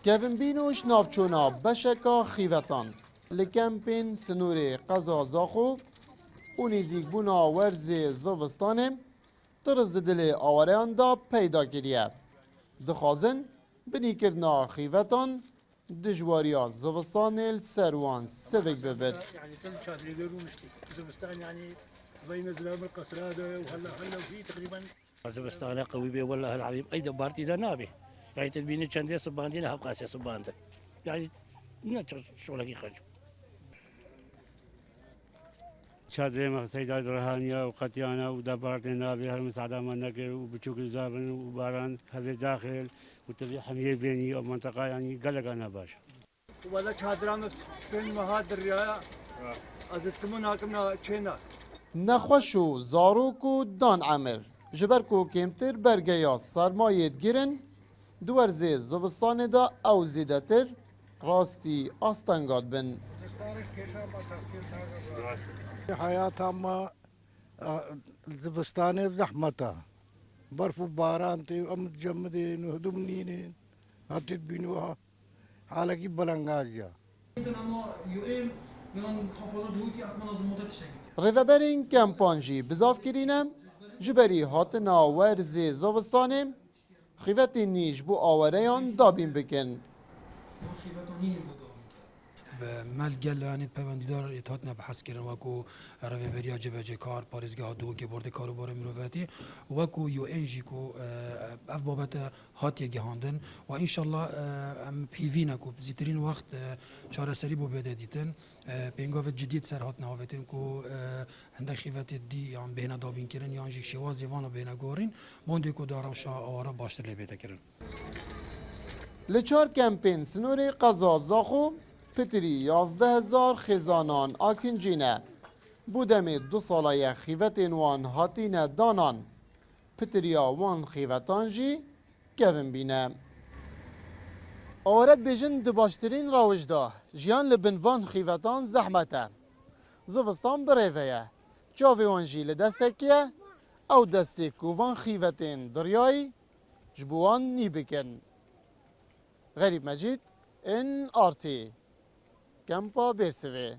کevin bînoş navçûna beşeka xîvetan li kempên Sinûrê qeza Zaxo û nêzîkbûna werzê zivistanê tiriz di dilê awareyan da peyda kiriye. Dixwazin binîkirina xîvetan dijwariya zivistanê li ser wan sivik bibit. يعني تل شهر يقدرون نشتي زمستان يعني بين زلام القصرادة وهلا وفي تقريبا زمستان قوي به والله العظيم اي دبارتي اذا نابي يعني تدبيني كان صباندين هاو قاسي صبانده يعني نتر شغلك يخرج چادر مقصد درهانیا و قطیانا و دبارتنا به هر مساعده من نکر و بچوک زابن و باران هذا داخل و تبي حمية بيني أو منطقة يعني قلق أنا باش. ولا چادرام فين مهادر يا ازتمون هاكمنا چينا Nexweş û zarok û dan emer ji ber ku kêmtir bergeya sermayê girin di werzê zivistanê de ew zêdetir rastî astenga dibin. حياة ما زفستاني زحمتها برف وبارانتي وأمد جمدين وهدوم نينين هاتي بينوها حالك بلنغازيا Rêveberên kempan jî bizav kirîne ji berî hatina werzê zivistanê xîvetên nî ji bo awereyan dabîn bikin. ملگل یعنی پەیوەندیدار هاتنە بە حەزکردن وەکو ڕێوەبەریا جێبەجێکار پارێزگاها دووەکێ کاروبارە مرۆڤەتی وەکو یۆئێنژی و ئەف بابەتە هاتیە گەهاندن و ئینشەڵڵا ئەم پیڤینە و بزیترین وەخت چارەسەری بۆ بێدە دیتن پێنگاوت جدید سەر هاتنە هاوێتن و هەندێک خیڤەتی دی یان بهێنە دابینکردن یانژی شێوازی وانە بهێنە گۆڕین بۆندێک و داڕەوشا ئەوارە باشتر لێ بێتەکردن Li çar kempên Sinûrê qeza Zaxo pitirî 11,000 xêzanan akincîne. Bu demê du sala ye xîvetên wan hatîne danan. Pitiriya wan xîvetan jî kevin bîne. Awaret bêjin di baştirîn rawij da jiyan li bin van xîvetan zehmet e. Zivistan birêve ye. Çavê wan jî li destekê ye ew destê ku van xîvetên diryayî ji bo wan nî bikin. Gerîb Mecîd, in Artî. Kempa Bêrsivê.